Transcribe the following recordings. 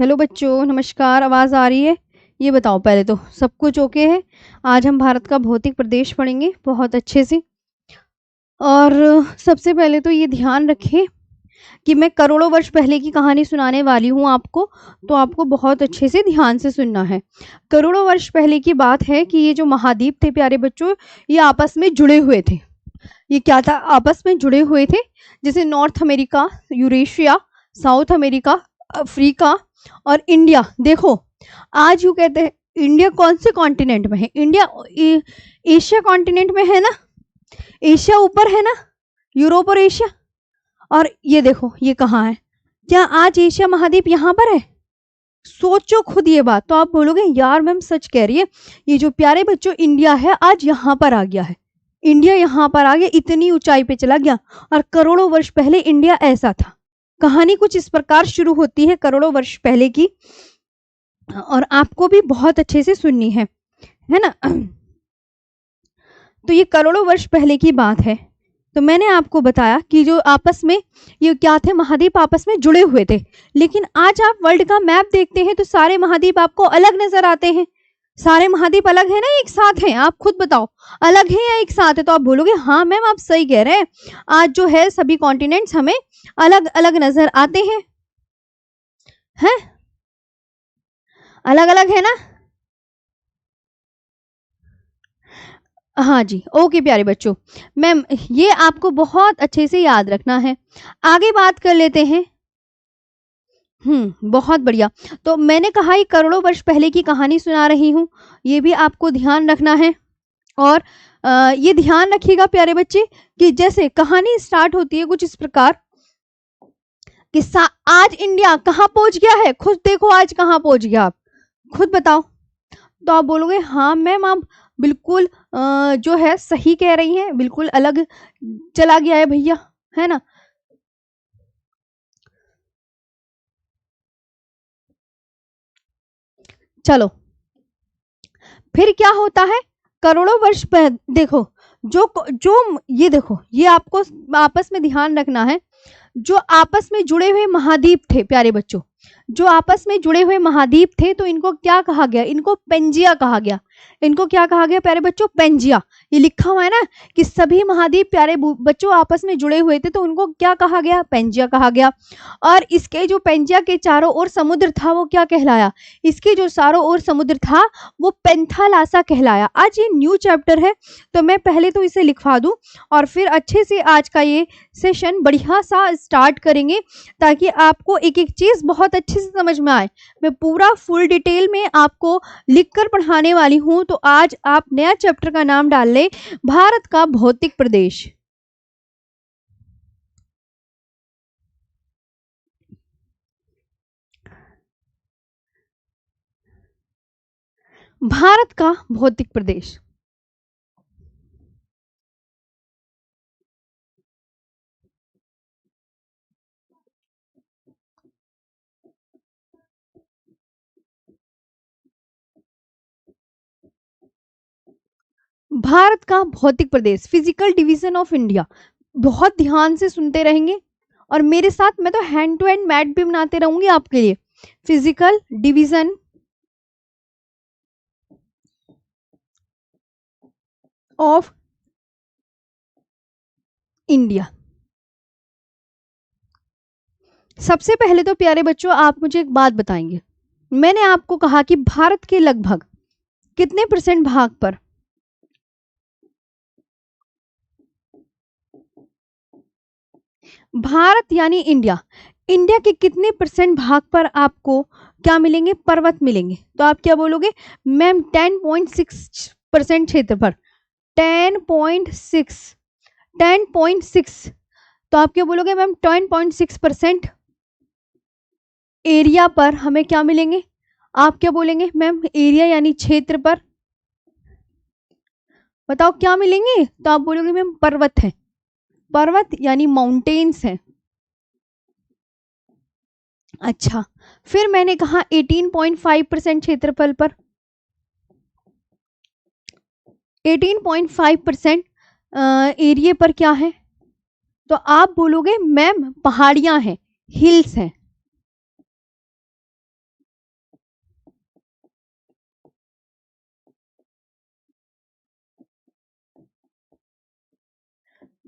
Hello बच्चों, नमस्कार। आवाज़ आ रही है? ये बताओ, पहले तो सब कुछ ओके है? आज हम भारत का भौतिक प्रदेश पढ़ेंगे बहुत अच्छे से। और सबसे पहले तो ये ध्यान रखें कि मैं करोड़ों वर्ष पहले की कहानी सुनाने वाली हूँ आपको, तो आपको बहुत अच्छे से ध्यान से सुनना है। करोड़ों वर्ष पहले की बात है कि ये जो महाद्वीप थे प्यारे बच्चों, ये आपस में जुड़े हुए थे। ये क्या था? आपस में जुड़े हुए थे। जैसे north America, Eurasia, south America, Africa और इंडिया। देखो, आज यूँ कहते हैं इंडिया कौन से कॉन्टिनेंट में है? इंडिया एशिया कॉन्टिनेंट में है ना? एशिया ऊपर है ना? यूरोप और एशिया। और ये देखो, ये कहाँ है? क्या आज एशिया महाद्वीप यहाँ पर है? सोचो खुद ये बात, तो आप बोलोगे यार मैम सच कह रही है। ये जो प्यारे बच्चों इंडिया है आज यहाँ पर आ गया है। इंडिया यहाँ पर आ गया, इतनी ऊंचाई पे चला गया। और करोड़ों वर्ष पहले इंडिया ऐसा था। कहानी कुछ इस प्रकार शुरू होती है करोड़ों वर्ष पहले की, और आपको भी बहुत अच्छे से सुननी है ना? तो ये करोड़ों वर्ष पहले की बात है। तो मैंने आपको बताया कि जो आपस में ये क्या थे, महाद्वीप आपस में जुड़े हुए थे। लेकिन आज आप वर्ल्ड का मैप देखते हैं तो सारे महाद्वीप आपको अलग नजर आते हैं। सारे महाद्वीप अलग है ना एक साथ हैं? आप खुद बताओ, अलग है या एक साथ है? तो आप बोलोगे हाँ मैम आप सही कह रहे हैं, आज जो है सभी कॉन्टिनेंट्स हमें अलग अलग नजर आते हैं। हैं? अलग अलग है ना? हाँ जी, ओके प्यारे बच्चों। मैम ये आपको बहुत अच्छे से याद रखना है। आगे बात कर लेते हैं। बहुत बढ़िया। तो मैंने कहा ये करोड़ों वर्ष पहले की कहानी सुना रही हूँ, ये भी आपको ध्यान रखना है। और ये ध्यान रखिएगा प्यारे बच्चे कि जैसे कहानी स्टार्ट होती है कुछ इस प्रकार कि आज इंडिया कहाँ पहुंच गया है। खुद देखो आज कहाँ पहुंच गया, आप खुद बताओ। तो आप बोलोगे हाँ मैम आप बिल्कुल जो है सही कह रही हैं, बिल्कुल अलग चला गया है भैया, है ना? चलो फिर क्या होता है करोड़ों वर्ष पहले। देखो जो जो ये देखो, ये आपको आपस में ध्यान रखना है। जो आपस में जुड़े हुए महाद्वीप थे प्यारे बच्चों, जो आपस में जुड़े हुए महाद्वीप थे, तो इनको क्या कहा गया? इनको पेंजिया कहा गया। इनको क्या कहा गया प्यारे बच्चों? पेंजिया। ये लिखा हुआ है ना कि सभी महाद्वीप प्यारे बच्चों आपस में जुड़े हुए थे, तो उनको क्या कहा गया? पेंजिया कहा गया। और इसके जो पेंजिया के चारों ओर समुद्र था वो क्या कहलाया? इसके जो चारों ओर समुद्र था वो पेंथालासा कहलाया। आज ये न्यू चैप्टर है, तो मैं पहले तो इसे लिखवा दूं और फिर अच्छे से आज का ये सेशन बढ़िया सा स्टार्ट करेंगे, ताकि आपको एक एक चीज बहुत अच्छे से समझ में आए। मैं पूरा फुल डिटेल में आपको लिखकर पढ़ाने वाली हूं। तो आज आप नया चैप्टर का नाम डाल लें, भारत का भौतिक प्रदेश। भारत का भौतिक प्रदेश। भारत का भौतिक प्रदेश, फिजिकल डिवीजन ऑफ इंडिया। बहुत ध्यान से सुनते रहेंगे और मेरे साथ मैं तो हैंड टू हैंड मैट भी बनाते रहूंगी आपके लिए। Physical division of India. सबसे पहले तो प्यारे बच्चों आप मुझे एक बात बताएंगे। मैंने आपको कहा कि भारत के लगभग कितने परसेंट भाग पर? भारत यानी इंडिया, इंडिया के कितने परसेंट भाग पर आपको क्या मिलेंगे? पर्वत मिलेंगे। तो आप क्या बोलोगे? मैम 10.6% क्षेत्र पर। 10.6, 10.6। तो आप क्या बोलोगे? मैम 10.6% एरिया पर हमें क्या मिलेंगे? आप क्या बोलेंगे? मैम एरिया यानी क्षेत्र पर बताओ क्या मिलेंगे? तो आप बोलोगे मैम पर्वत है। पर्वत यानी माउंटेन्स है। अच्छा, फिर मैंने कहा 18.5% क्षेत्रफल पर। 18.5% एरिया पर क्या है? तो आप बोलोगे मैम पहाड़ियां हैं, हिल्स हैं।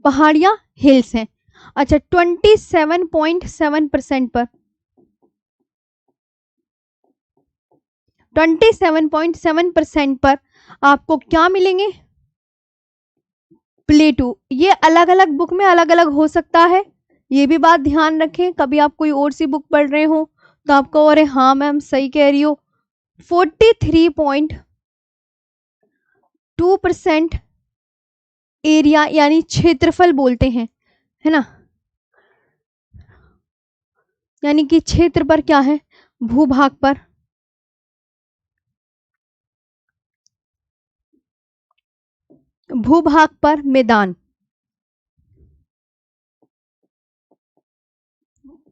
पहाड़ियां हिल्स हैं। अच्छा 27.7% पर 27.7% पर आपको क्या मिलेंगे? प्लेटू। ये अलग अलग बुक में अलग अलग हो सकता है, ये भी बात ध्यान रखें। कभी आप कोई और सी बुक पढ़ रहे हो तो आपको अरे हाँ मैम सही कह रही हो। 43.2% एरिया यानी क्षेत्रफल बोलते हैं, है ना, यानी कि क्षेत्र पर क्या है, भूभाग पर। भूभाग पर मैदान,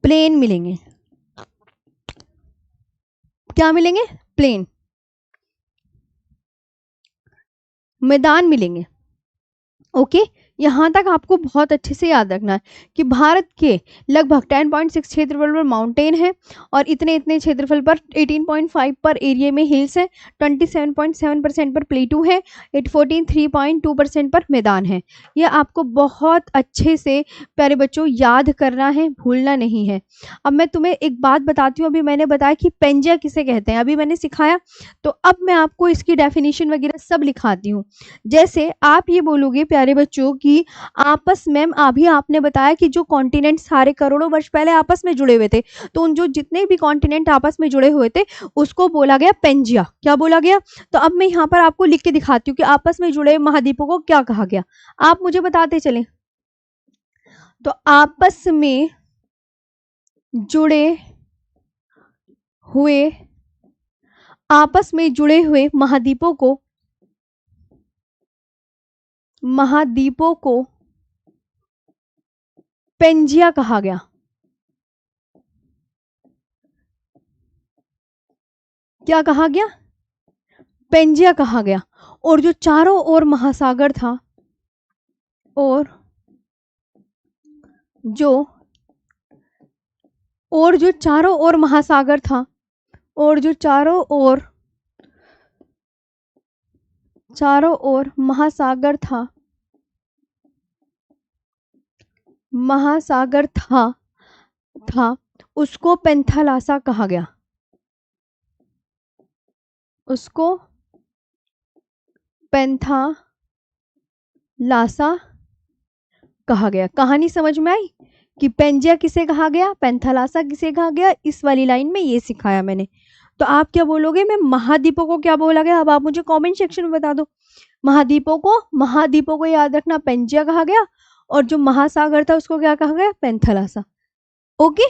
प्लेन मिलेंगे। क्या मिलेंगे? प्लेन, मैदान मिलेंगे। ओके, यहाँ तक आपको बहुत अच्छे से याद रखना है कि भारत के लगभग 10.6 क्षेत्रफल पर माउंटेन है और इतने इतने क्षेत्रफल पर 18.5 पर एरिया में हिल्स है, 27.7% पर प्लेटू है, 43.2% पर मैदान है। यह आपको बहुत अच्छे से प्यारे बच्चों याद करना है, भूलना नहीं है। अब मैं तुम्हें एक बात बताती हूँ, अभी मैंने बताया कि पेंजिया किसे कहते हैं, अभी मैंने सिखाया, तो अब मैं आपको इसकी डेफिनेशन वगैरह सब लिखाती हूँ। जैसे आप ये बोलोगे प्यारे बच्चों कि आपस में, अभी आपने बताया कि जो कॉन्टिनेंट सारे करोड़ों वर्ष पहले आपस में जुड़े हुए थे, तो उन जो जितने भी कॉन्टिनेंट आपस में जुड़े हुए थे उसको बोला गया पेंजिया। क्या बोला गया? तो अब मैं यहाँ पर आपको लिख के दिखाती हूँ कि आपस में जुड़े महाद्वीपों को क्या कहा गया, आप मुझे बताते चले। तो आपस में जुड़े हुए, आपस में जुड़े हुए महाद्वीपों को पेंजिया कहा गया। क्या कहा गया? पेंजिया कहा गया। और जो चारों ओर महासागर था, और जो चारों ओर महासागर था, और जो चारों ओर महासागर था, उसको पेंथालासा कहा गया। उसको पेंथालासा कहा गया। कहानी समझ में आई कि पेंजिया किसे कहा गया, पेंथालासा किसे कहा गया, इस वाली लाइन में ये सिखाया मैंने। तो आप क्या बोलोगे, मैं महाद्वीपों को क्या बोला गया, अब आप मुझे कमेंट सेक्शन में बता दो। महाद्वीपों को याद रखना, पेंजिया कहा गया, और जो महासागर था उसको क्या कहा गया, Panthalassa. Okay,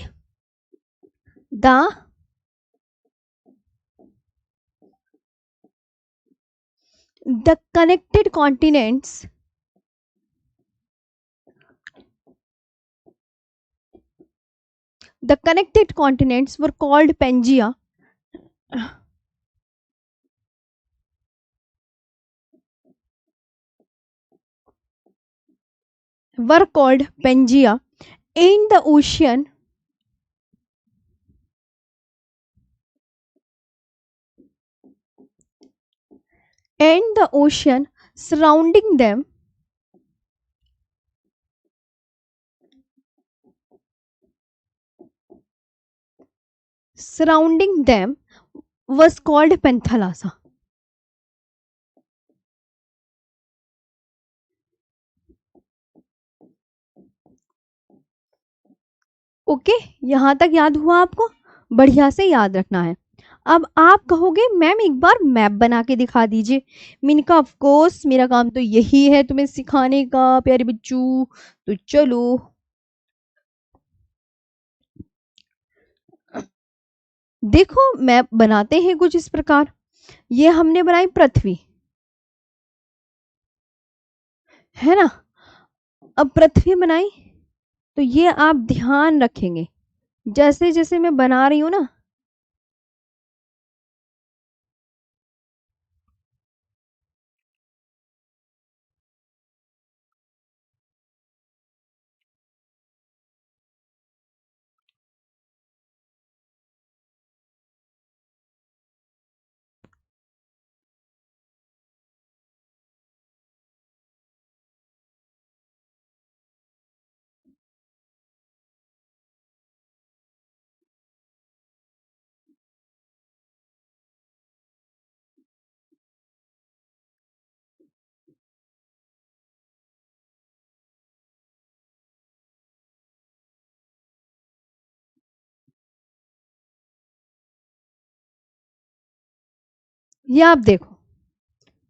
the connected continents were called Pangaea and the ocean surrounding them was called Panthalassa. Okay, यहां तक याद हुआ आपको? बढ़िया से याद रखना है। अब आप कहोगे मैम एक बार मैप बना के दिखा दीजिए। मैंने कहा ऑफ कोर्स, मेरा काम तो यही है तुम्हें सिखाने का प्यारे बच्चों, तो चलो देखो मैप बनाते हैं कुछ इस प्रकार। ये हमने बनाई पृथ्वी, है ना। अब पृथ्वी बनाई, तो ये आप ध्यान रखेंगे जैसे जैसे मैं बना रही हूं ना, ये आप देखो,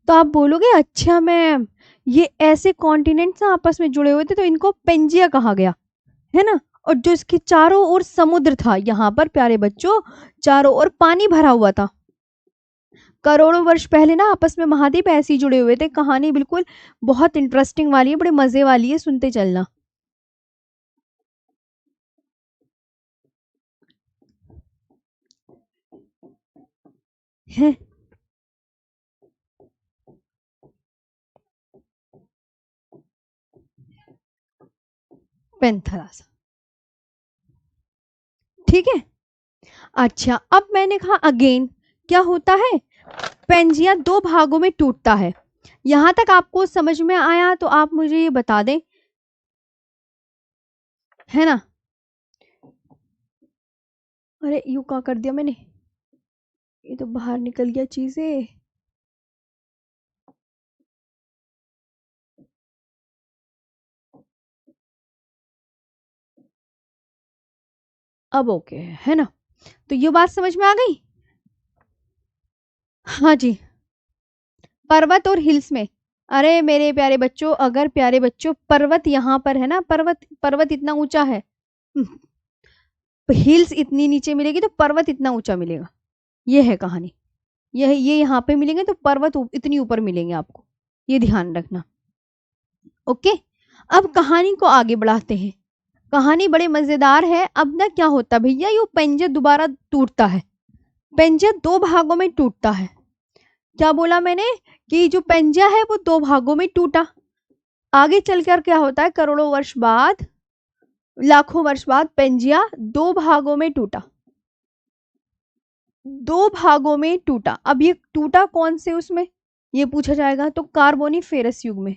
तो आप बोलोगे अच्छा मैम, ये ऐसे कॉन्टिनेंट्स ना आपस में जुड़े हुए थे तो इनको पेंजिया कहा गया, है ना। और जो इसके चारों ओर समुद्र था, यहाँ पर प्यारे बच्चों चारों ओर पानी भरा हुआ था। करोड़ों वर्ष पहले ना आपस में महाद्वीप ऐसे ही जुड़े हुए थे। कहानी बिल्कुल बहुत इंटरेस्टिंग वाली है, बड़े मजे वाली है, सुनते चलना। है पेंथरास, ठीक है। अच्छा, अब मैंने कहा अगेन क्या होता है, पेंजिया दो भागों में टूटता है। यहां तक आपको समझ में आया तो आप मुझे ये बता दें, है ना। अरे यू क्या कर दिया मैंने, ये तो बाहर निकल गया चीजें। अब ओके है ना, तो ये बात समझ में आ गई। हाँ जी, पर्वत और हिल्स में। अरे मेरे प्यारे बच्चों, अगर प्यारे बच्चों पर्वत यहाँ पर है ना, पर्वत पर्वत इतना ऊंचा है, हिल्स इतनी नीचे मिलेगी तो पर्वत इतना ऊंचा मिलेगा। ये है कहानी, ये यहाँ पे मिलेंगे तो पर्वत इतनी ऊपर मिलेंगे आपको, ये ध्यान रखना। ओके, अब कहानी को आगे बढ़ाते हैं। कहानी बड़े मजेदार है। अब ना क्या होता है भैया, ये पेंजर दोबारा टूटता है। पेंजर दो भागों में टूटता है। क्या बोला मैंने, कि जो पेंजा है वो दो भागों में टूटा। आगे चलकर क्या होता है, करोड़ों वर्ष बाद, लाखों वर्ष बाद पेंजिया दो भागों में टूटा। दो भागों में टूटा। अब ये टूटा कौन से उसमें, ये पूछा जाएगा, तो कार्बोनिफेरस युग में।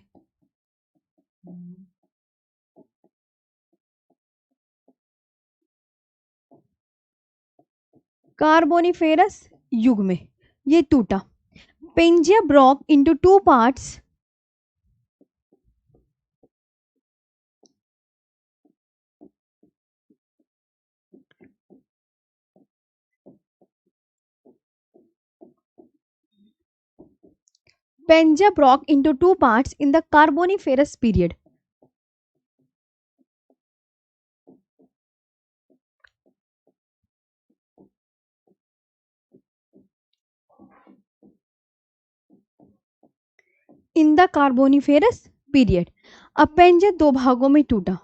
कार्बोनिफेरस युग में ये टूटा। Pangea broke into two parts. Pangea broke into two parts in the Carboniferous period. In the carboniferous period. अब पेंजे दो भागों में टूटा।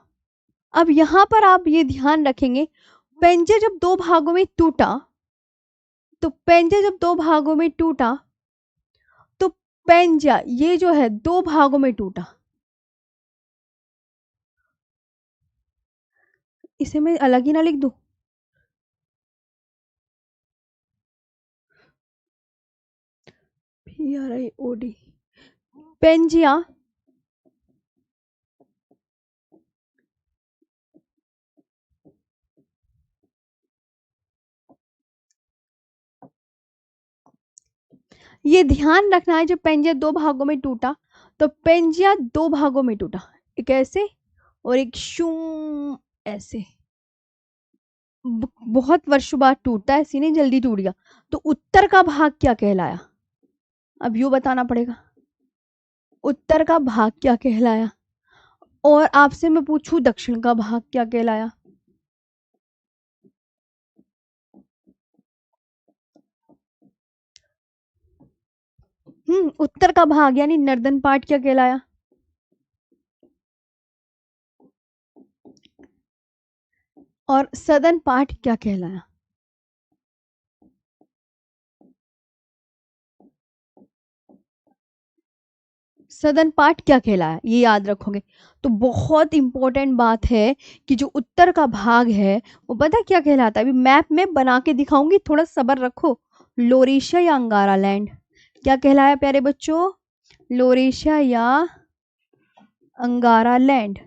अब यहां पर आप ये ध्यान रखेंगे, पेंजे जब दो भागों में टूटा, तो पेंजे जब दो भागों में टूटा तो पेंजा ये जो है दो भागों में टूटा। इसे मैं अलग ही ना लिख दूं, PRIOD। पेंजिया ये ध्यान रखना है, जब पेंजिया दो भागों में टूटा तो पेंजिया दो भागों में टूटा, एक ऐसे और एक शूम ऐसे। बहुत वर्षों बाद टूटता है, ऐसे नहीं जल्दी टूट गया। तो उत्तर का भाग क्या कहलाया, अब यू बताना पड़ेगा, उत्तर का भाग क्या कहलाया। और आपसे मैं पूछूं दक्षिण का भाग क्या कहलाया। उत्तर का भाग यानी नर्दन पार्ट क्या कहलाया। और सदर्न पार्ट क्या कहलाया। सदर्न पार्ट क्या कहलाया, ये याद रखोगे। तो बहुत इंपॉर्टेंट बात है कि जो उत्तर का भाग है वो पता क्या कहलाता है, अभी मैप में बना के दिखाऊंगी, थोड़ा सब्र रखो। लोरेशिया या अंगारा लैंड क्या कहलाया प्यारे बच्चों, लोरेशिया या अंगारा लैंड।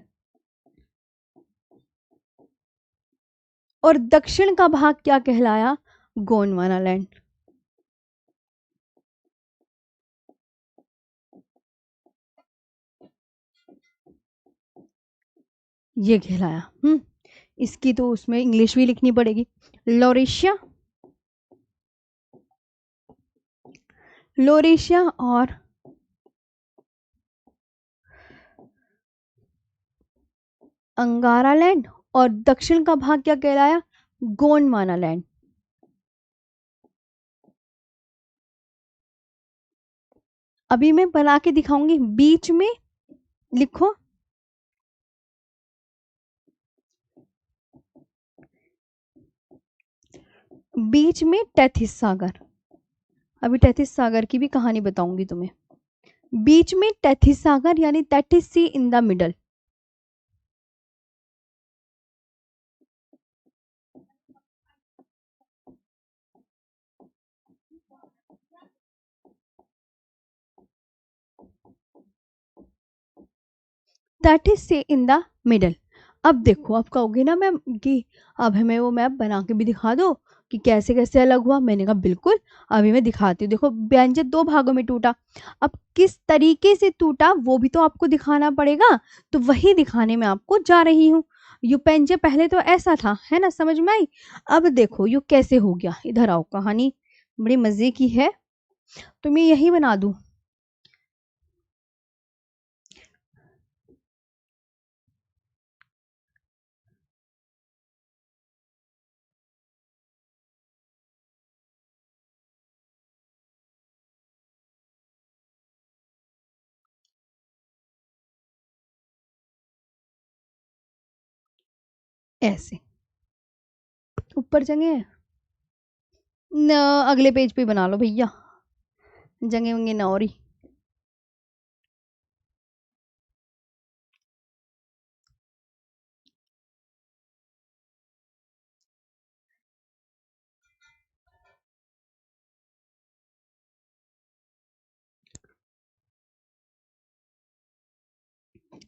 और दक्षिण का भाग क्या कहलाया, गोंडवाना लैंड। ये कहलाया। इसकी तो उसमें इंग्लिश भी लिखनी पड़ेगी। लोरेशिया लोरेशिया और अंगारा लैंड, और दक्षिण का भाग क्या कहलाया? गोंडवाना लैंड। अभी मैं बना के दिखाऊंगी। बीच में लिखो, बीच में टेथिस सागर। अभी टेथिस सागर की भी कहानी बताऊंगी तुम्हें। बीच में टेथिस सागर यानी Tethys sea in the middle. That is sea in the middle. अब देखो, अब कहोगे ना मैम कि अब हमें वो मैप बना के भी दिखा दो कि कैसे कैसे अलग हुआ। मैंने कहा बिल्कुल, अभी मैं दिखाती हूँ। देखो, व्यंजन दो भागों में टूटा। अब किस तरीके से टूटा वो भी तो आपको दिखाना पड़ेगा, तो वही दिखाने में आपको जा रही हूँ। यू पेंजे पहले तो ऐसा था, है ना, समझ में आई? अब देखो यू कैसे हो गया। इधर आओ, कहानी बड़ी मजे की है, तो मैं यही बना दूं। ऐसे ऊपर जगह है न, अगले पेज पे बना लो भैया, जगह वंगे ना और ही।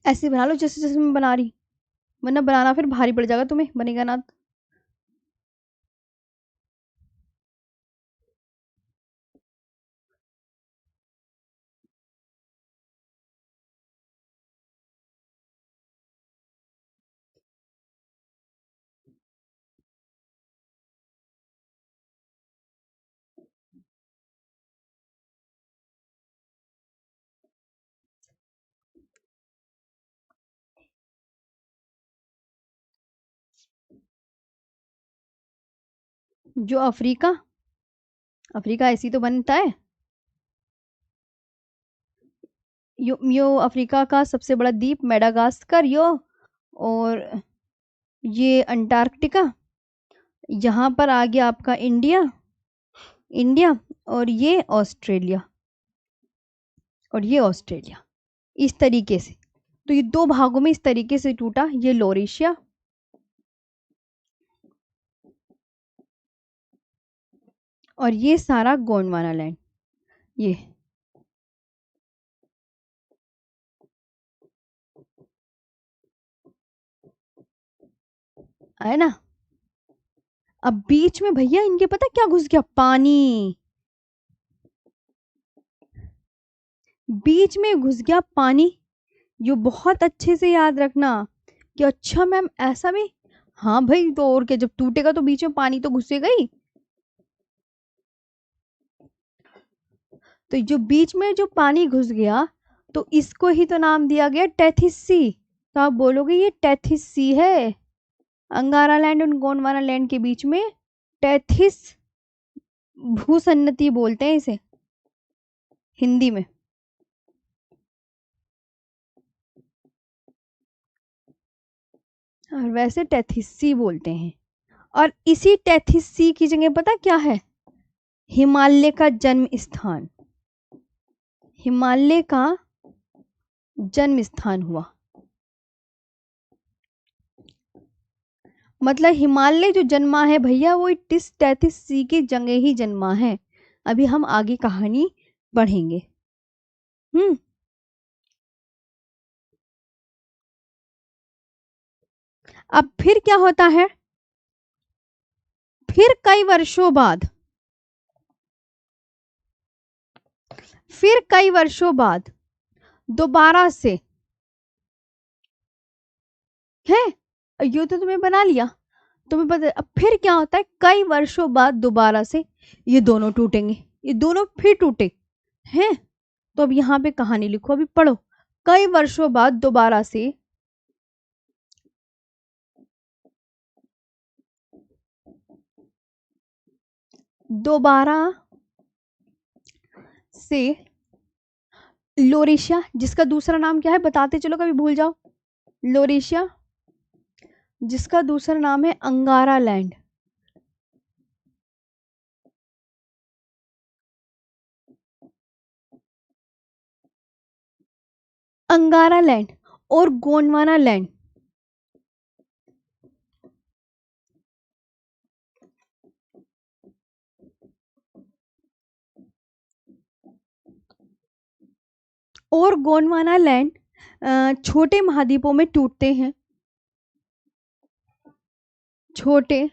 ऐसे बना लो जैसे जैसे मैं बना रही, वरना बनाना फिर भारी पड़ जाएगा तुम्हें, बनेगा ना। जो अफ्रीका, अफ्रीका ऐसी तो बनता है। यो अफ्रीका का सबसे बड़ा द्वीप मेडागास्कर यो, और ये अंटार्कटिका, यहाँ पर आ गया आपका इंडिया, इंडिया, और ये ऑस्ट्रेलिया, और ये ऑस्ट्रेलिया, इस तरीके से। तो ये दो भागों में इस तरीके से टूटा। ये लोरेशिया, और ये सारा गोंडवाना लैंड, ये है ना। अब बीच में भैया इनके पता क्या घुस गया? पानी। बीच में घुस गया पानी। ये बहुत अच्छे से याद रखना कि अच्छा मैम ऐसा भी। हाँ भाई, तो और क्या, जब टूटेगा तो बीच में पानी तो घुसेगा ही। तो जो बीच में जो पानी घुस गया, तो इसको ही तो नाम दिया गया टेथिस सी। तो आप बोलोगे ये टेथिस सी है। अंगारा लैंड और गोंडवाना लैंड के बीच में टेथिस भूसन्नति बोलते हैं इसे हिंदी में। और वैसे टेथिस सी बोलते हैं। और इसी टेथिस सी की जगह पता क्या है? हिमालय का जन्म स्थान, हिमालय का जन्म स्थान हुआ। मतलब हिमालय जो जन्मा है भैया, वो टिस टेथिस सी की जगह ही जन्मा है। अभी हम आगे कहानी बढ़ेंगे। अब फिर क्या होता है? फिर कई वर्षों बाद, फिर कई वर्षों बाद दोबारा से है, ये तो तुम्हें बना लिया, तुम्हें पता। अब फिर क्या होता है? कई वर्षों बाद दोबारा से ये दोनों टूटेंगे, ये दोनों फिर टूटे। है। तो अब यहाँ पे कहानी लिखो, अभी पढ़ो। कई वर्षों बाद दोबारा से लोरेशिया, जिसका दूसरा नाम क्या है बताते चलो, कभी भूल जाओ। लोरेशिया, जिसका दूसरा नाम है अंगारा लैंड। अंगारा लैंड और गोंडवाना लैंड। और गोंडवाना लैंड छोटे महाद्वीपों में टूटते हैं। छोटे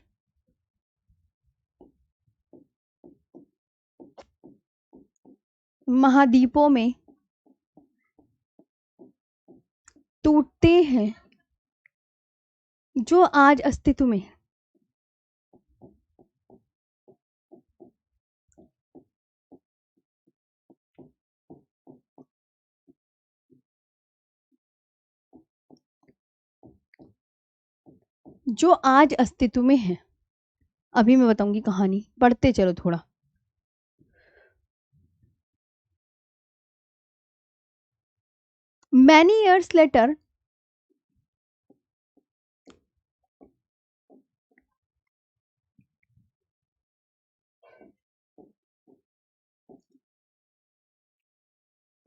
महाद्वीपों में टूटते हैं जो आज अस्तित्व में है। जो आज अस्तित्व में है। अभी मैं बताऊंगी कहानी, पढ़ते चलो थोड़ा। मैनी ईयर्स लेटर,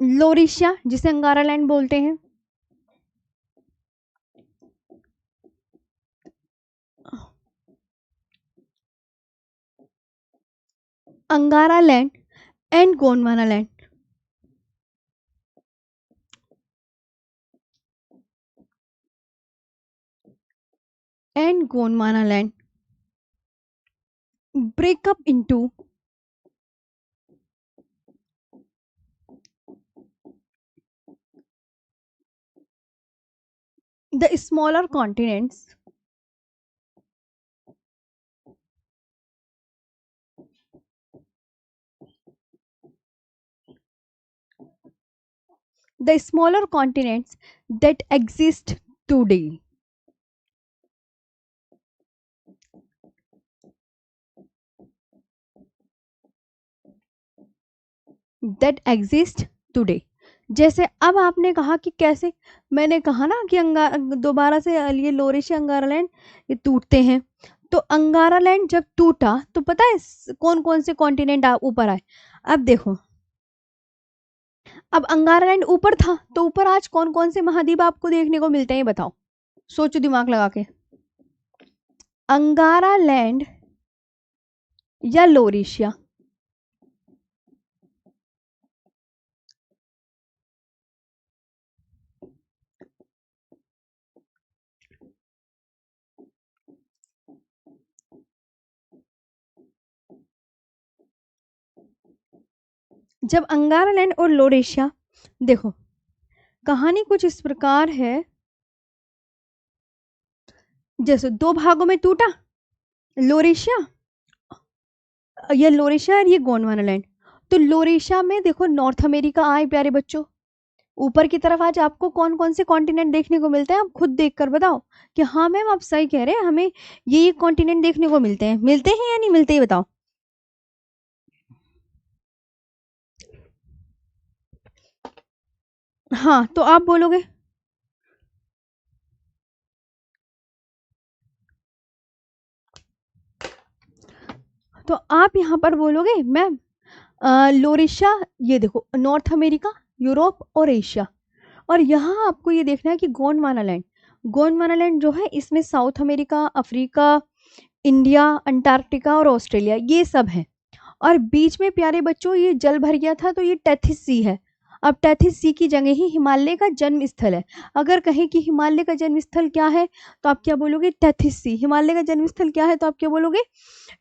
लोरिशिया, जिसे अंगारा लैंड बोलते हैं, अंगारा land and Gondwana land, land break up into the smaller continents, that exist today. That exist today. जैसे अब आपने कहा कि कैसे, मैंने कहा ना कि दोबारा से ये लोरेशिया अंगारा लैंड ये टूटते हैं। तो अंगारा लैंड जब टूटा तो पता है कौन कौन से कॉन्टिनेंट ऊपर आए। अब देखो, अब अंगारा लैंड ऊपर था तो ऊपर आज कौन कौन से महाद्वीप आपको देखने को मिलते हैं, ये बताओ, सोचो दिमाग लगा के। अंगारा लैंड या लोरेशिया, जब अंगारा लैंड और लोरेशिया, देखो कहानी कुछ इस प्रकार है, जैसे दो भागों में टूटा लोरेशिया, ये लोरेशिया और ये गोंडवाना लैंड। तो लोरेशिया में देखो नॉर्थ अमेरिका आए प्यारे बच्चों, ऊपर की तरफ आज आपको कौन कौन से कॉन्टिनेंट देखने को मिलते हैं, आप खुद देखकर बताओ कि हाँ मैम आप सही कह रहे हैं, हमें ये कॉन्टिनेंट देखने को मिलते हैं, मिलते हैं या नहीं मिलते, ही बताओ। हाँ तो आप बोलोगे, तो आप यहाँ पर बोलोगे मैम लोरेशिया, ये देखो नॉर्थ अमेरिका, यूरोप और एशिया, और यहाँ आपको ये देखना है कि गोंडवाना लैंड, गोंडवाना लैंड जो है इसमें south America, Africa, India, Antarctica और ऑस्ट्रेलिया ये सब है। और बीच में प्यारे बच्चों ये जल भर गया था तो ये टेथिस सी है। अब टेथिस सी की जगह ही हिमालय का जन्म स्थल है। अगर कहें कि हिमालय का जन्म स्थल क्या है तो आप क्या बोलोगे, टेथिस सी। हिमालय का जन्म स्थल क्या है तो आप क्या बोलोगे,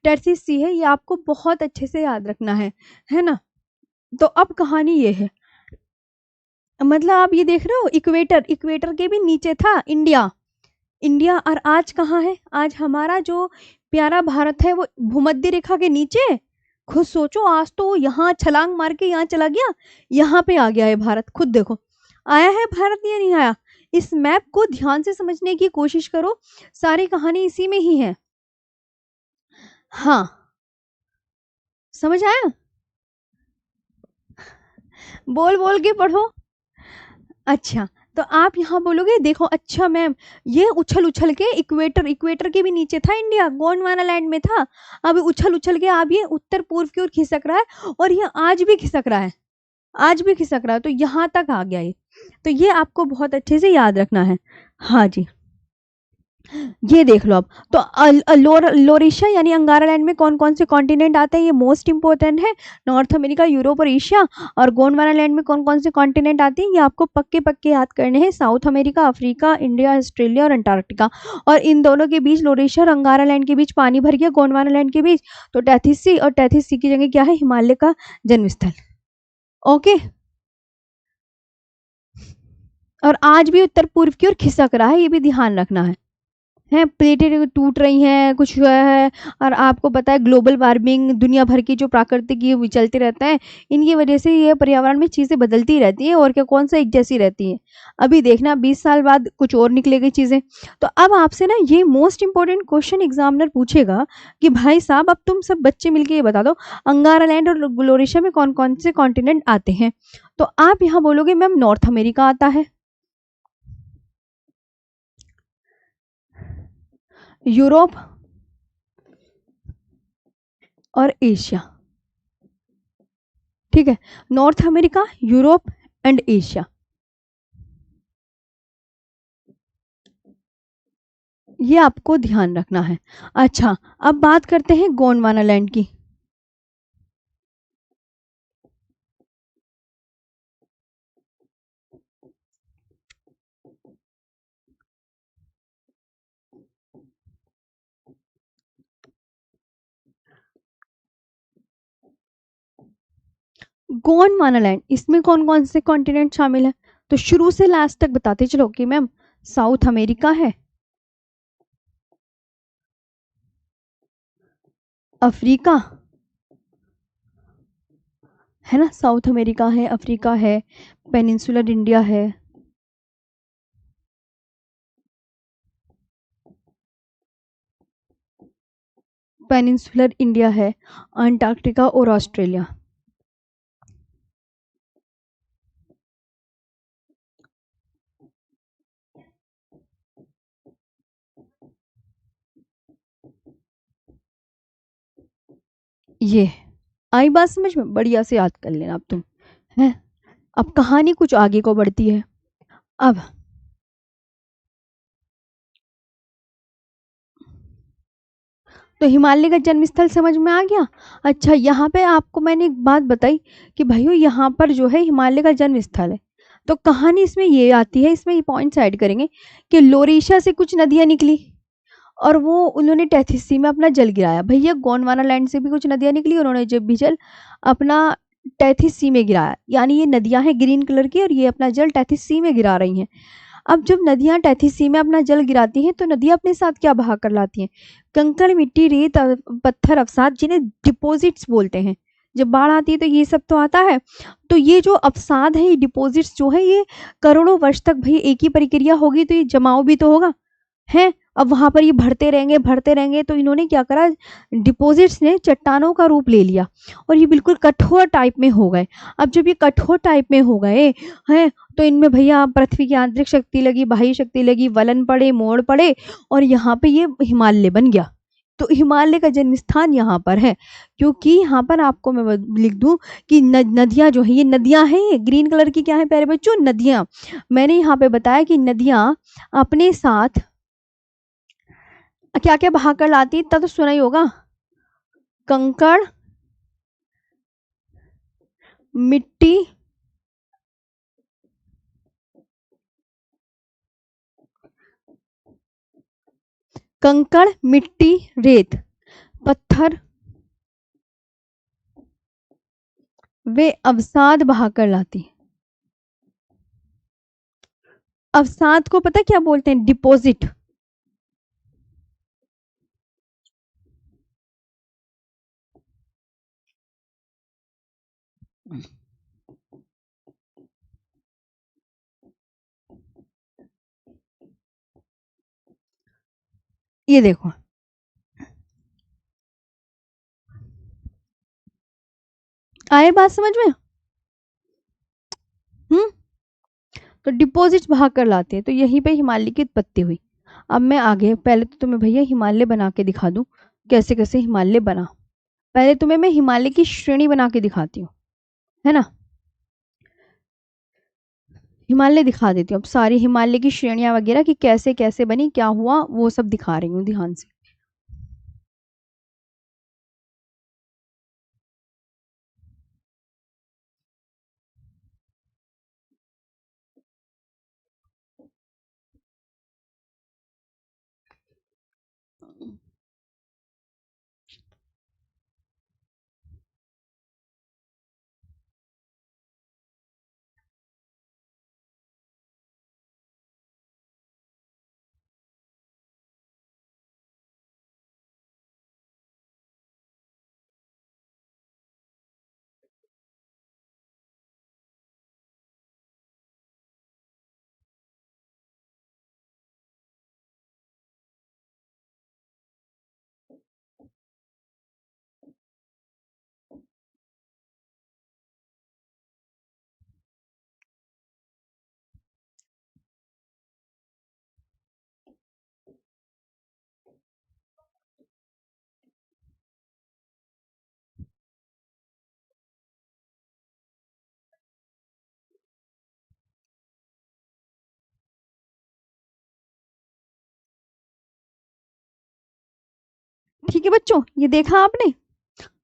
टेथिस सी है। ये आपको बहुत अच्छे से याद रखना है ना। तो अब कहानी ये है, मतलब आप ये देख रहे हो इक्वेटर, इक्वेटर के भी नीचे था इंडिया, इंडिया, और आज कहाँ है, आज हमारा जो प्यारा भारत है वो भूमध्य रेखा के नीचे खुद सोचो, आज तो यहाँ छलांग मार के यहाँ चला गया, यहाँ पे आ गया है भारत। खुद देखो, आया है भारत या नहीं आया। इस मैप को ध्यान से समझने की कोशिश करो, सारी कहानी इसी में ही है। हाँ, समझ आया? बोल बोल के पढ़ो। अच्छा, तो आप यहाँ बोलोगे देखो, अच्छा मैम ये उछल उछल के इक्वेटर, इक्वेटर के भी नीचे था इंडिया, गोंडवाना लैंड में था, अब उछल उछल के अब ये उत्तर पूर्व की ओर खिसक रहा है, और ये आज भी खिसक रहा है, आज भी खिसक रहा है, तो यहाँ तक आ गया ये। तो ये आपको बहुत अच्छे से याद रखना है। हाँ जी, ये देख लो अब। तो लोरेशिया यानी अंगारा लैंड में कौन कौन से कॉन्टिनेंट आते हैं, ये मोस्ट इंपोर्टेंट है। नॉर्थ अमेरिका, यूरोप और एशिया। और गोंडवाना लैंड में कौन कौन से कॉन्टिनेंट आते हैं, ये आपको पक्के पक्के याद करने हैं। South America, Africa, India, Australia और अंटार्कटिका। और इन दोनों के बीच, लोरेशिया और अंगारा लैंड के बीच पानी भर गया, गोंडवाना लैंड के बीच, तो टैथिस सी, और टैथिस सी की जगह क्या है, हिमालय का जन्मस्थल। ओके, और आज भी उत्तर पूर्व की ओर खिसक रहा है, ये भी ध्यान रखना है। प्लेटें टूट रही हैं, कुछ हुआ है, और आपको पता है ग्लोबल वार्मिंग, दुनिया भर की जो प्राकृतिक ये चलते रहता है, इनकी वजह से ये पर्यावरण में चीज़ें बदलती रहती हैं, और क्या कौन सा एक जैसी रहती है। अभी देखना 20 साल बाद कुछ और निकलेगी चीज़ें। तो अब आपसे ना ये मोस्ट इंपॉर्टेंट क्वेश्चन एग्जामिनर पूछेगा कि भाई साहब अब तुम सब बच्चे मिलके ये बता दो, अंगारा लैंड और ग्लोरेशिया में कौन कौन से कॉन्टिनेंट आते हैं। तो आप यहाँ बोलोगे मैम नॉर्थ अमेरिका आता है, यूरोप और एशिया। ठीक है, north America, Europe and Asia, ये आपको ध्यान रखना है। अच्छा, अब बात करते हैं गोंडवाना लैंड की। गोंडवाना लैंड, इसमें कौन कौन से कॉन्टिनेंट शामिल है, तो शुरू से लास्ट तक बताते चलो कि मैम साउथ अमेरिका है, अफ्रीका है ना, साउथ अमेरिका है, अफ्रीका है, पेनिनसुलर इंडिया है, पेनिनसुलर इंडिया है, अंटार्कटिका और ऑस्ट्रेलिया। ये आई बात समझ में, बढ़िया से याद कर लेना अब तुम। है, अब कहानी कुछ आगे को बढ़ती है। अब तो हिमालय का जन्म स्थल समझ में आ गया। अच्छा, यहाँ पे आपको मैंने एक बात बताई कि भाइयों यहाँ पर जो है हिमालय का जन्म स्थल है, तो कहानी इसमें ये आती है, इसमें ये पॉइंट्स ऐड करेंगे कि लोरेशिया से कुछ नदियाँ निकली, और वो उन्होंने टैथिस सी में अपना जल गिराया। भैया गोंडवाना लैंड से भी कुछ नदियाँ निकली, उन्होंने जब भी जल अपना टैथिस सी में गिराया, यानी ये नदियाँ हैं ग्रीन कलर की, और ये अपना जल टैथिस सी में गिरा रही हैं। अब जब नदियाँ टैथिस सी में अपना जल गिराती हैं, तो नदियाँ अपने साथ क्या बहा कर लाती हैं, कंकड़, मिट्टी, रेत, पत्थर, अवसाद, जिन्हें डिपॉजिट्स बोलते हैं। जब बाढ़ आती है तो ये सब तो आता है। तो ये जो अवसाद है, ये डिपॉजिट्स जो है, ये करोड़ों वर्ष तक भाई एक ही प्रक्रिया होगी, तो ये जमाव भी तो होगा है। अब वहां पर ये भरते रहेंगे, तो इन्होंने क्या करा, डिपॉजिट्स ने चट्टानों का रूप ले लिया, और ये बिल्कुल कठोर टाइप में हो गए। अब जब ये कठोर टाइप में हो गए हैं, तो इनमें भैया पृथ्वी की आंतरिक शक्ति लगी, बाह्य शक्ति लगी, वलन पड़े, मोड़ पड़े, और यहाँ पे ये हिमालय बन गया। तो हिमालय का जन्म स्थान यहाँ पर है, क्योंकि यहाँ पर आपको मैं लिख दूं कि नदियाँ जो है, ये नदियाँ हैं, ये ग्रीन कलर की क्या है प्यारे बच्चों, नदियाँ। मैंने यहाँ पे बताया कि नदियाँ अपने साथ क्या क्या बहा कर लाती, इतना तो सुना ही होगा, कंकड़, मिट्टी, कंकड़, मिट्टी, रेत, पत्थर, वे अवसाद बहा कर लाती। अवसाद को पता क्या बोलते हैं, डिपॉजिट। ये देखो, आए बात समझ में? हम्म। तो डिपॉजिट्स भाग कर लाते हैं, तो यहीं पे हिमालय की उत्पत्ति हुई। अब मैं आगे पहले तो तुम्हें भैया हिमालय बना के दिखा दूं, कैसे कैसे हिमालय बना। पहले तुम्हें मैं हिमालय की श्रेणी बना के दिखाती हूँ, है ना। हिमालय दिखा देती हूँ अब, सारी हिमालय की श्रेणियां वगैरह कि कैसे कैसे बनी, क्या हुआ, वो सब दिखा रही हूँ ध्यान से। ठीक है बच्चों, ये देखा आपने।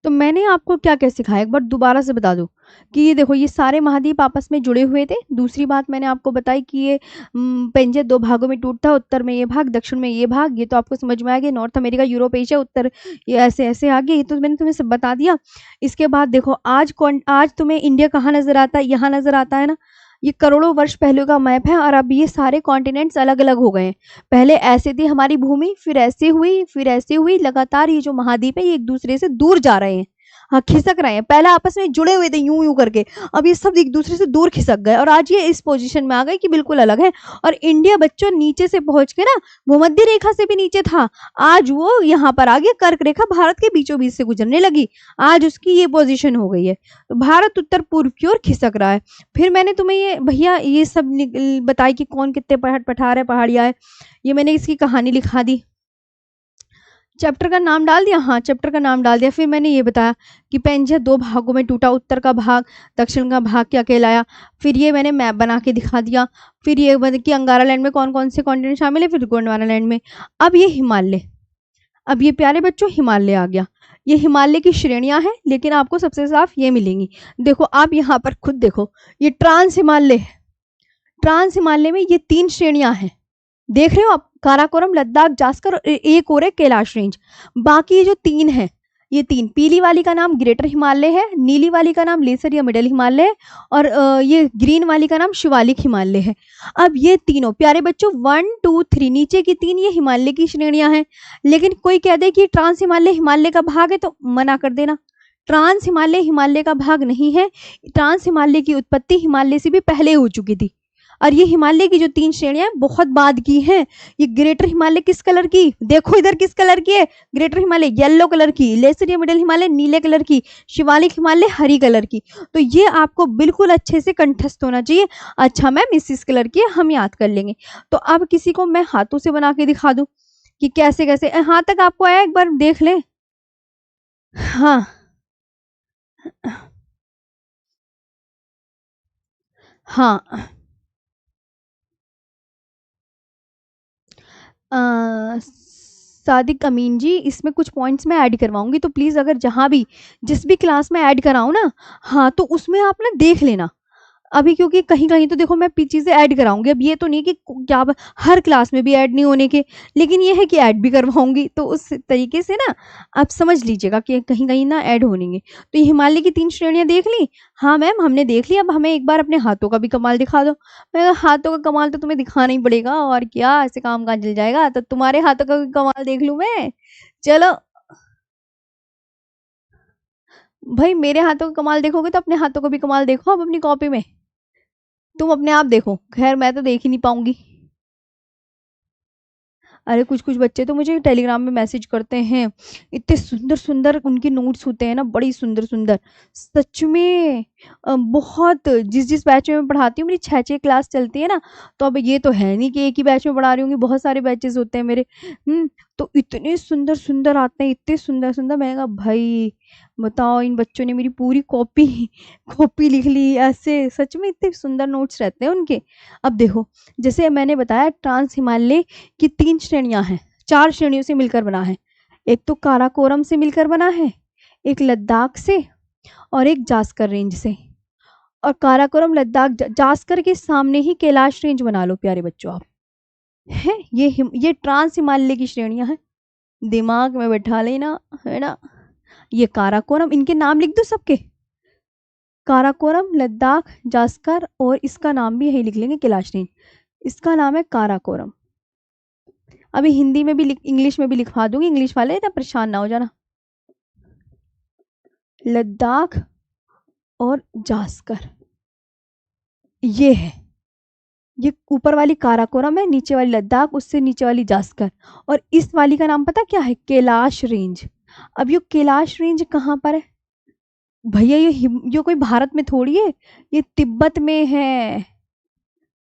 तो मैंने आपको क्या क्या सिखाया, एक बार दोबारा से बता दूं कि ये देखो, ये सारे महाद्वीप आपस में जुड़े हुए थे। दूसरी बात मैंने आपको बताई कि ये पेंजे दो भागों में टूटता है, उत्तर में ये भाग, दक्षिण में ये भाग। ये तो आपको समझ में आ गया, नॉर्थ अमेरिका, यूरोप, एशिया, उत्तर, ये ऐसे ऐसे आ गए। ये तो मैंने तुम्हें सब बता दिया। इसके बाद देखो, आज तुम्हें इंडिया कहाँ नजर आता है, यहाँ नजर आता है ना। ये करोड़ों वर्ष पहले का मैप है, और अब ये सारे कॉन्टिनेंट्स अलग अलग हो गए हैं। पहले ऐसे थी हमारी भूमि, फिर ऐसे हुई, फिर ऐसे हुई, लगातार ये जो महाद्वीप है ये एक दूसरे से दूर जा रहे हैं। हाँ, खिसक रहे हैं। पहले आपस में जुड़े हुए थे यूं यूं करके, अब ये सब एक दूसरे से दूर खिसक गए, और आज ये इस पोजीशन में आ गए कि बिल्कुल अलग है। और इंडिया बच्चों नीचे से पहुंच के ना, भूमध्य रेखा से भी नीचे था, आज वो यहाँ पर आ गया, कर्क रेखा भारत के बीचों बीच से गुजरने लगी। आज उसकी ये पोजीशन हो गई है। तो भारत उत्तर पूर्व की ओर खिसक रहा है। फिर मैंने तुम्हें ये भैया ये सब बताई कि कौन कितने पठार है, पहाड़ियां है। ये मैंने इसकी कहानी लिखा दी। चैप्टर का नाम डाल दिया, हाँ चैप्टर का नाम डाल दिया। फिर मैंने ये बताया कि पेंजिया दो भागों में टूटा, उत्तर का भाग, दक्षिण का भाग क्या कहलाया। फिर ये मैंने मैप बना के दिखा दिया। फिर ये कि अंगारा लैंड में कौन कौन से कॉन्टिनेंट शामिल है, फिर गोंडवाना लैंड में। अब ये हिमालय, अब ये प्यारे बच्चों हिमालय आ गया। ये हिमालय की श्रेणियां हैं, लेकिन आपको सबसे साफ ये मिलेंगी। देखो आप यहाँ पर खुद देखो, ये ट्रांस हिमालय, ट्रांस हिमालय में ये 3 श्रेणियां हैं। देख रहे हो आप, काराकोरम, लद्दाख, जास्कर, और एक और है कैलाश रेंज। बाकी ये जो 3 है, ये 3, पीली वाली का नाम ग्रेटर हिमालय है, नीली वाली का नाम लेसर या मिडल हिमालय है, और ये ग्रीन वाली का नाम शिवालिक हिमालय है। अब ये तीनों प्यारे बच्चों 1 2 3 नीचे की 3 ये हिमालय की श्रेणियां हैं। लेकिन कोई कह दे कि ट्रांस हिमालय हिमालय का भाग है, तो मना कर देना। ट्रांस हिमालय हिमालय का भाग नहीं है। ट्रांस हिमालय की उत्पत्ति हिमालय से भी पहले हो चुकी थी। और ये हिमालय की जो 3 श्रेणियां हैं बहुत बाद की हैं। ये ग्रेटर हिमालय किस कलर की, देखो इधर किस कलर की है, ग्रेटर हिमालय येलो कलर की, लेसर या मिडल हिमालय नीले कलर की, शिवालिक हिमालय हरी कलर की। तो ये आपको बिल्कुल अच्छे से कंठस्थ होना चाहिए। अच्छा मैम इस कलर की है, हम याद कर लेंगे। तो अब किसी को मैं हाथों से बना के दिखा दूं कि कैसे कैसे, हाथ तक आपको आया, एक बार देख ले। हाँ हाँ। सादिक अमीन जी, इसमें कुछ पॉइंट्स मैं ऐड करवाऊंगी, तो प्लीज़ अगर जहाँ भी जिस भी क्लास में ऐड कराऊँ ना, हाँ तो उसमें आप ना देख लेना। अभी क्योंकि कहीं कहीं तो देखो मैं चीज़ें ऐड कराऊंगी, अब ये तो नहीं कि क्या हर क्लास में भी ऐड नहीं होने के, लेकिन ये है कि ऐड भी करवाऊंगी, तो उस तरीके से ना आप समझ लीजिएगा कि कहीं कहीं ना ऐड होनेंगे। तो ये हिमालय की 3 श्रेणियां देख ली। हाँ मैम हमने देख लिया, अब हमें एक बार अपने हाथों का भी कमाल दिखा दो। मैं कहा, हाथों का कमाल तो तुम्हें दिखाना ही पड़ेगा, और क्या ऐसे काम कहाँ चल जाएगा, तो तुम्हारे हाथों का भी कमाल देख लूं मैं। चलो भाई मेरे हाथों का कमाल देखोगे तो अपने हाथों को भी कमाल देखो अब अपनी कॉपी में। तुम अपने आप देखो, खैर मैं तो देख ही नहीं पाऊंगी। अरे कुछ कुछ बच्चे तो मुझे टेलीग्राम में मैसेज करते हैं, इतने सुंदर सुंदर उनके नोट्स होते हैं ना, बड़ी सुंदर सुंदर। सच में बहुत, जिस जिस बैच में मैं पढ़ाती हूँ, मेरी छः छः क्लास चलती है ना, तो अब ये तो है नहीं कि एक ही बैच में पढ़ा रही होंगी, बहुत सारे बैचेस होते हैं मेरे। तो इतने सुंदर सुंदर आते हैं, इतने सुंदर सुंदर, मैंने कहा भाई बताओ, इन बच्चों ने मेरी पूरी कॉपी कॉपी लिख ली ऐसे। सच में इतने सुंदर नोट्स रहते हैं उनके। अब देखो, जैसे मैंने बताया ट्रांस हिमालय की 3 श्रेणियाँ हैं, 4 श्रेणियों से मिलकर बना है। एक तो काराकोरम से मिलकर बना है, एक लद्दाख से, और एक जास्कर रेंज से। और काराकोरम, लद्दाख, जास्कर के सामने ही कैलाश रेंज बना लो प्यारे बच्चों आप। है ये ट्रांस हिमालय की श्रेणियां हैं, दिमाग में बैठा लेना, है ना। ये काराकोरम, इनके नाम लिख दो सबके, काराकोरम, लद्दाख, जास्कर, और इसका नाम भी यही लिख लेंगे, कैलाश रेंज। इसका नाम है काराकोरम। अभी हिंदी में भी इंग्लिश में भी लिखवा दूंगी, इंग्लिश वाले ना परेशान ना हो जाना। लद्दाख और जास्कर, ये है, ये ऊपर वाली काराकोरम है, नीचे वाली लद्दाख, उससे नीचे वाली जास्कर, और इस वाली का नाम पता क्या है, कैलाश रेंज। अब ये कैलाश रेंज कहाँ पर है भैया, ये कोई भारत में थोड़ी है, ये तिब्बत में है।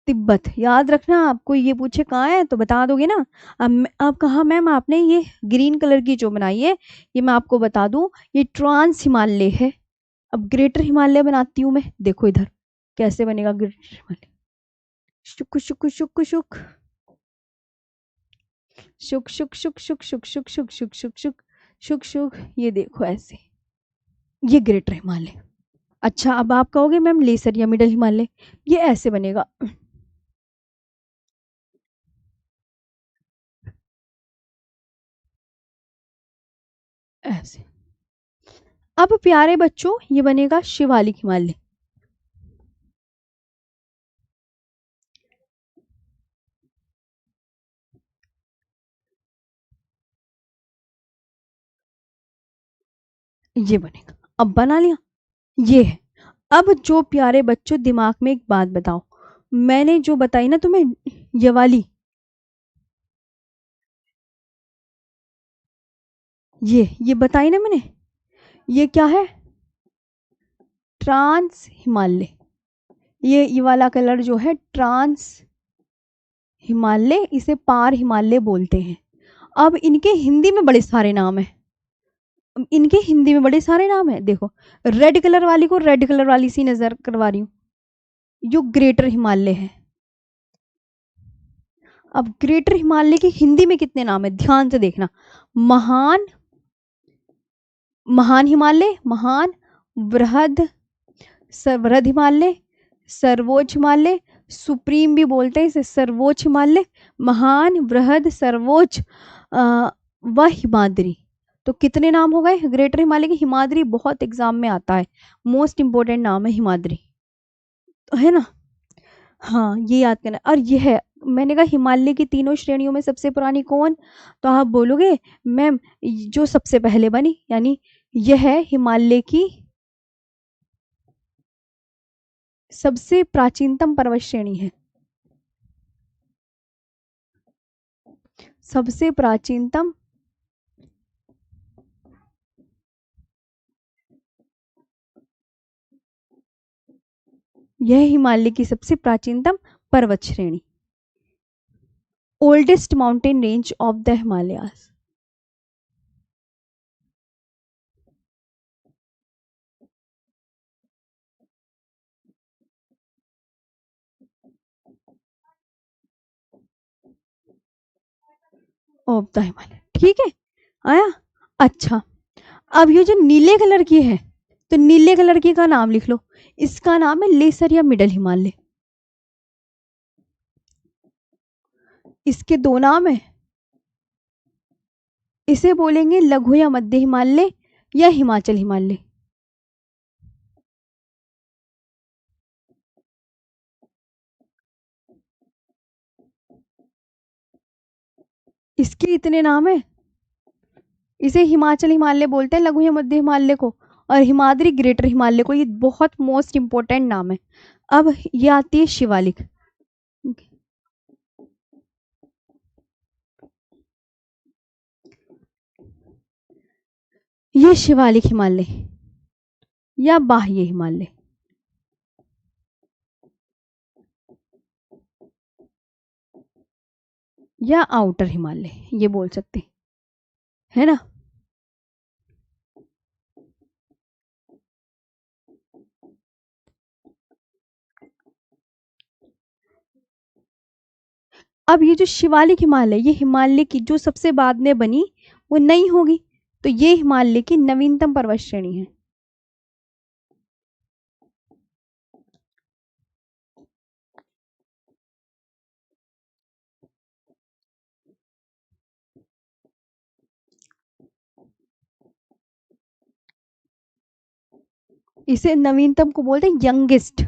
तिब्बत याद रखना, आपको ये पूछे कहाँ है तो बता दोगे ना। अब कहा मैम आपने ये ग्रीन कलर की जो बनाई है, ये मैं आपको बता दूं, ये ट्रांस हिमालय है। अब ग्रेटर हिमालय बनाती हूँ मैं, देखो इधर कैसे बनेगा ग्रेटर हिमालय। शुक शुक शुक शुक शुक शुक शुक शुक शुक शुक शुक शुक शुक शुक शुक शुक, ये देखो ऐसे, ये ग्रेटर हिमालय। अच्छा अब आप कहोगे मैम लेसर या मिडल हिमालय, ये ऐसे बनेगा, ऐसे। अब प्यारे बच्चों ये बनेगा शिवालिक हिमालय। ये बनेगा, अब बना लिया, ये है। अब जो प्यारे बच्चों दिमाग में एक बात बताओ, मैंने जो बताई ना तुम्हें, ये वाली, ये बताई ना मैंने, ये क्या है, ट्रांस हिमालय। ये वाला कलर जो है ट्रांस हिमालय, इसे पार हिमालय बोलते हैं। अब इनके हिंदी में बड़े सारे नाम हैं, इनके हिंदी में बड़े सारे नाम है, देखो रेड कलर वाली को रेड कलर वाली सी नजर करवा रही हूँ, जो ग्रेटर हिमालय है। अब ग्रेटर हिमालय के हिंदी में कितने नाम है ध्यान से देखना, महान, महान हिमालय, महान, वृहद, वृहद हिमालय, सर्वोच्च हिमालय, सुप्रीम भी बोलते हैं इसे, सर्वोच्च हिमालय, महान, वृहद, सर्वोच्च, व हिमाद्री। तो कितने नाम हो गए ग्रेटर हिमालय के। हिमाद्री बहुत एग्जाम में आता है, मोस्ट इंपोर्टेंट नाम है हिमाद्री, तो है ना। हाँ ये याद करना। और ये है, मैंने कहा हिमालय की तीनों श्रेणियों में सबसे पुरानी कौन, तो आप बोलोगे मैम जो सबसे पहले बनी, यानी यह है हिमालय की सबसे प्राचीनतम पर्वत श्रेणी है, सबसे प्राचीनतम, यह हिमालय की सबसे प्राचीनतम पर्वत श्रेणी, oldest mountain range of the Himalayas. Of the Himalaya, ठीक है, आया। अच्छा अब ये जो नीले कलर की है, तो नीले कलर की का नाम लिख लो, इसका नाम है लेसर या मिडल हिमालय। इसके दो नाम है, इसे बोलेंगे लघु या मध्य हिमालय या हिमाचल हिमालय। इसके इतने नाम है, इसे हिमाचल हिमालय बोलते हैं लघु या मध्य हिमालय को, और हिमाद्री ग्रेटर हिमालय को, ये बहुत मोस्ट इंपॉर्टेंट नाम है। अब ये आती है शिवालिक। ये शिवालिक हिमालय या बाह्य हिमालय, या आउटर हिमालय ये बोल सकते है ना। अब ये जो शिवालिक हिमालय, ये हिमालय की जो सबसे बाद में बनी वो नहीं होगी, तो ये हिमालय की नवीनतम पर्वत श्रेणी है। इसे नवीनतम को बोलते हैं यंगेस्ट।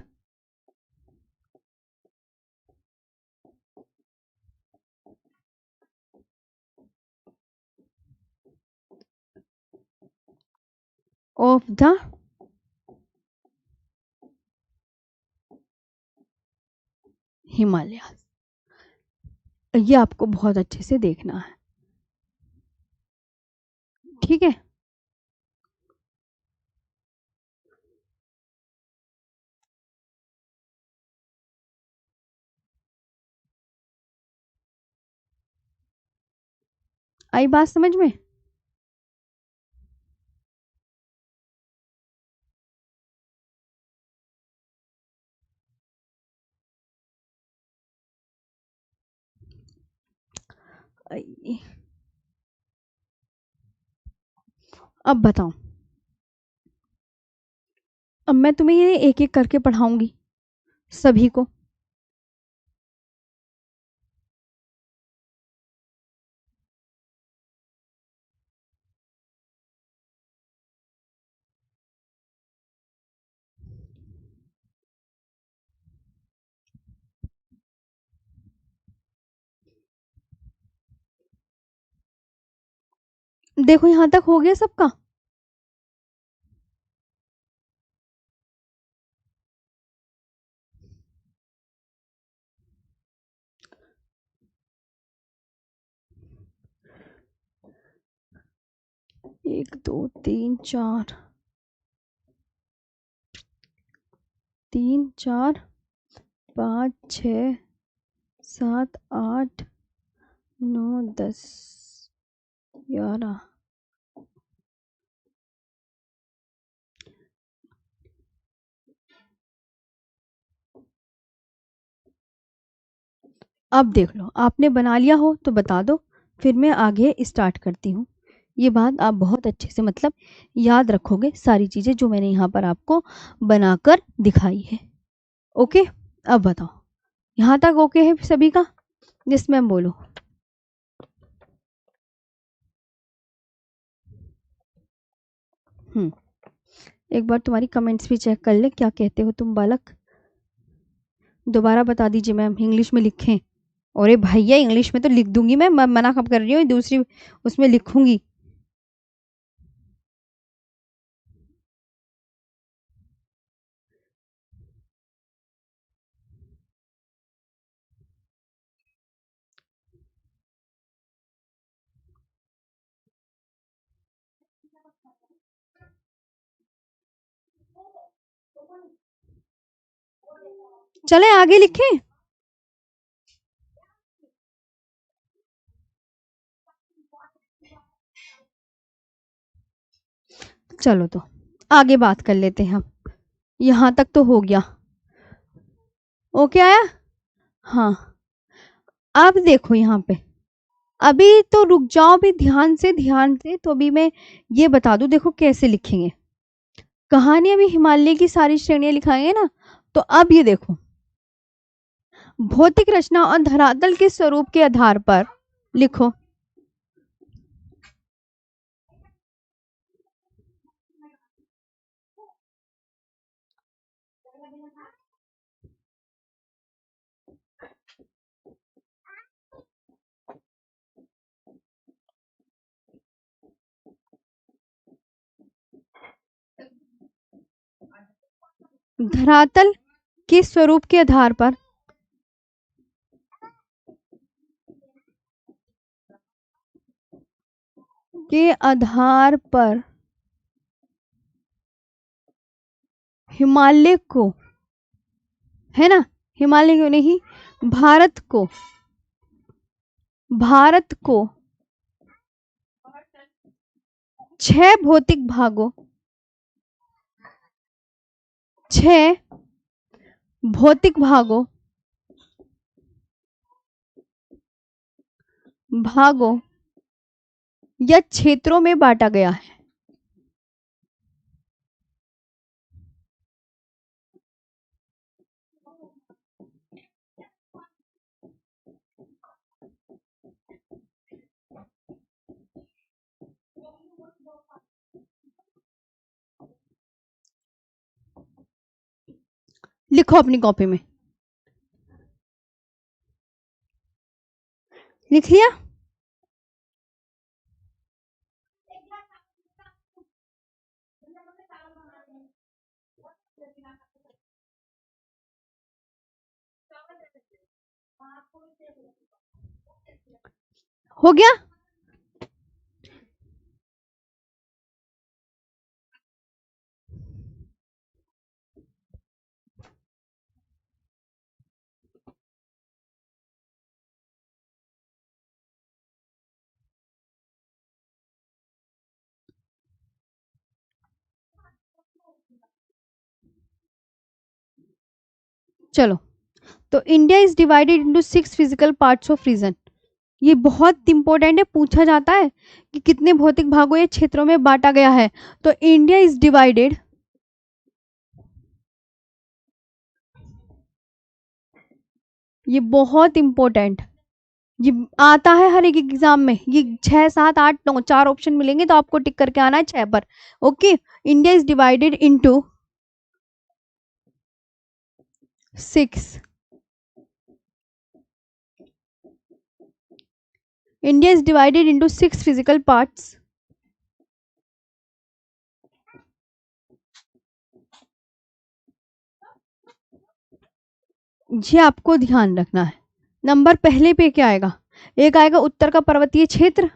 ऑफ द हिमालय, ये आपको बहुत अच्छे से देखना है, ठीक है। आई बात समझ में। अब बताओ, अब मैं तुम्हें ये एक एक करके पढ़ाऊंगी सभी को। देखो यहां तक हो गया सबका। एक दो तीन चार, तीन चार पाँच छ सात आठ नौ 10 11। अब देख लो, आपने बना लिया हो तो बता दो, फिर मैं आगे स्टार्ट करती हूँ। ये बात आप बहुत अच्छे से मतलब याद रखोगे, सारी चीज़ें जो मैंने यहाँ पर आपको बनाकर दिखाई है। ओके, अब बताओ यहाँ तक ओके है सभी का। यस मैम बोलो। एक बार तुम्हारी कमेंट्स भी चेक कर ले, क्या कहते हो तुम बालक। दोबारा बता दीजिए मैम, इंग्लिश में लिखें। अरे भैया इंग्लिश में तो लिख दूंगी मैं मना कब कर रही हूँ, दूसरी उसमें लिखूंगी। चले आगे लिखें। चलो तो आगे बात कर लेते हैं हम। यहाँ तक तो हो गया, ओके आया। हाँ, अब देखो यहाँ पे, अभी तो रुक जाओ भी, ध्यान से ध्यान से, तो अभी मैं ये बता दूं, देखो कैसे लिखेंगे। कहानी अभी हिमालय की सारी श्रेणियां लिखाएंगे ना, तो अब ये देखो, भौतिक रचना और धरातल के स्वरूप के आधार पर लिखो। धरातल के स्वरूप के आधार पर हिमालय को, है ना, हिमालय को नहीं, भारत को 6 भौतिक भागों, 6 भौतिक भागों या क्षेत्रों में बांटा गया है। लिखो अपनी कॉपी में, लिख लिया? हो गया? चलो, तो India is divided into 6 physical parts of region. ये बहुत इंपॉर्टेंट है, पूछा जाता है कि कितने भौतिक भागों या क्षेत्रों में बांटा गया है। तो इंडिया इज डिवाइडेड, ये बहुत इंपॉर्टेंट, ये आता है हर एक एग्जाम में, ये 6 7 8 9 4 ऑप्शन मिलेंगे तो आपको टिक करके आना है 6 पर। Okay, India is divided into 6, India is divided into 6 physical parts, ये आपको ध्यान रखना है। नंबर पहले पे क्या आएगा? एक आएगा उत्तर का पर्वतीय क्षेत्र,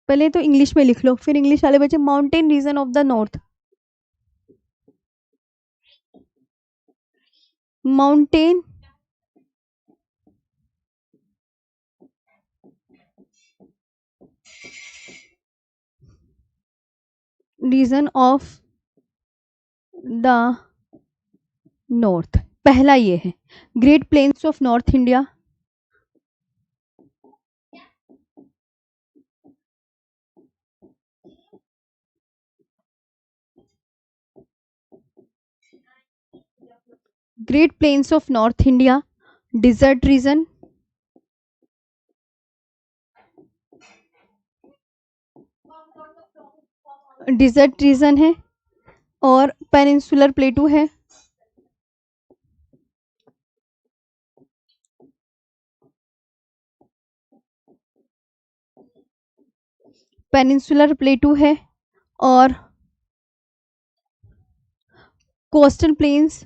पहले तो इंग्लिश में लिख लो, फिर इंग्लिश वाले बच्चे mountain region of the north, mountain region of the north, पहला ये है। Great plains of north India, great plains of north India, desert region, desert region है, और पेनिनसुलर प्लेटू है। पेनिनसुलर प्लेटू है और कोस्टल प्लेन्स,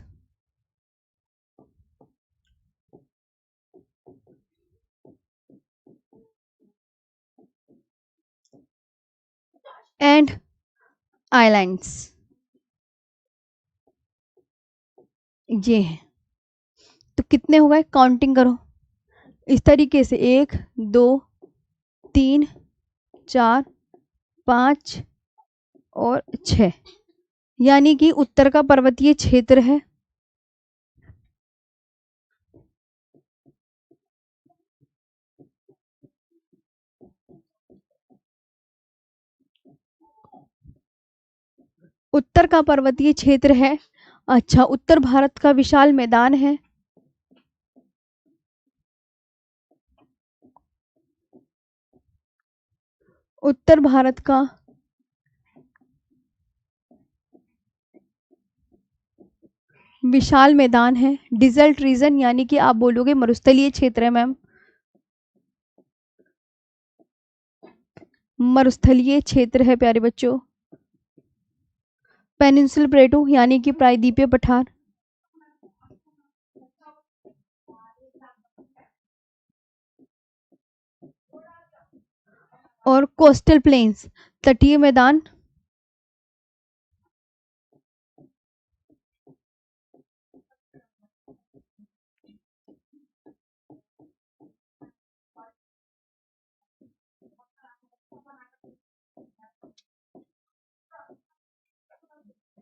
एंड आइलैंड्स, ये है। तो कितने हो गए? काउंटिंग करो इस तरीके से, 1 2 3 4 5 और 6, यानी कि उत्तर का पर्वतीय क्षेत्र है, उत्तर का पर्वतीय क्षेत्र है। अच्छा, उत्तर भारत का विशाल मैदान है, उत्तर भारत का विशाल मैदान है। डिजर्ट रीजन यानी कि आप बोलोगे मरुस्थलीय क्षेत्र है मैम, मरुस्थलीय क्षेत्र है प्यारे बच्चों। पेनिनसुलर प्लेटू यानी कि प्रायद्वीपीय पठार। और कोस्टल प्लेन्स, तटीय मैदान।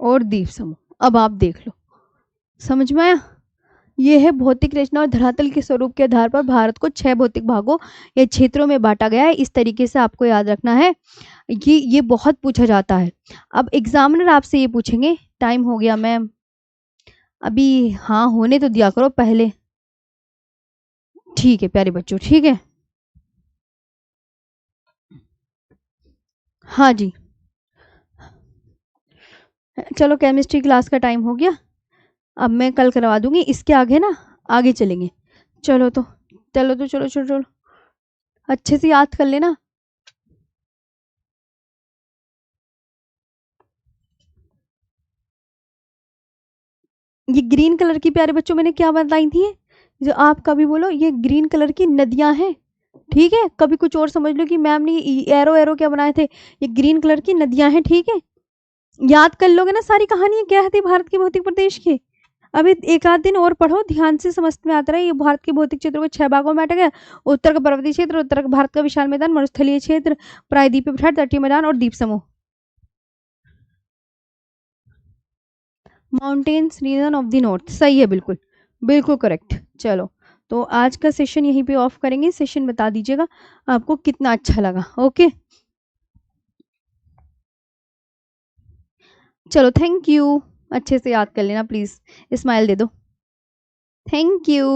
और द्वीप समूह। अब आप देख लो, समझ में आया? ये है भौतिक रचना और धरातल के स्वरूप के आधार पर भारत को 6 भौतिक भागों या क्षेत्रों में बांटा गया है। इस तरीके से आपको याद रखना है। ये बहुत पूछा जाता है। अब एग्जामिनर आपसे ये पूछेंगे, टाइम हो गया मैम, अभी हाँ होने तो दिया करो पहले। ठीक है प्यारे बच्चों, ठीक है। हाँ जी, चलो केमिस्ट्री क्लास का टाइम हो गया, अब मैं कल करवा दूंगी। इसके आगे ना आगे चलेंगे। चलो तो चलो चलो चलो, अच्छे से याद कर लेना। ये ग्रीन कलर की प्यारे बच्चों मैंने क्या बताई थी, जो आप कभी बोलो ये ग्रीन कलर की नदियां हैं, ठीक है? कभी कुछ और समझ लो कि मैम ने एरो एरो क्या बनाए थे, ये ग्रीन कलर की नदियां हैं, ठीक है? याद कर लोगे ना सारी कहानियां क्या थी भारत के भौतिक प्रदेश की। अभी एक आध दिन और पढ़ो, ध्यान से समझ में आता रहा। ये भारत के भौतिक क्षेत्रों को 6 भागों में बांटा गया। उत्तर का पर्वतीय क्षेत्र, उत्तर भारत का विशाल मैदान, मरुस्थलीय क्षेत्र, प्रायद्वीपीय पठार, तटीय मैदान और द्वीप समूह। Mountains region of the north, सही है, बिल्कुल बिल्कुल करेक्ट। चलो तो आज का सेशन यहीं पे ऑफ करेंगे। सेशन बता दीजिएगा आपको कितना अच्छा लगा। ओके चलो, थैंक यू। अच्छे से याद कर लेना प्लीज, स्माइल दे दो। Thank you.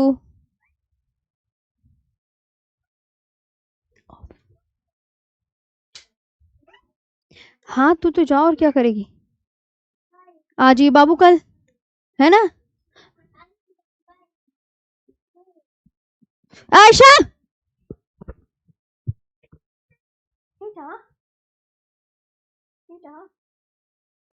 हाँ तू तो जाओ, और क्या करेगी? आज ये बाबू कल, है ना? आयशा, बेटा बेटा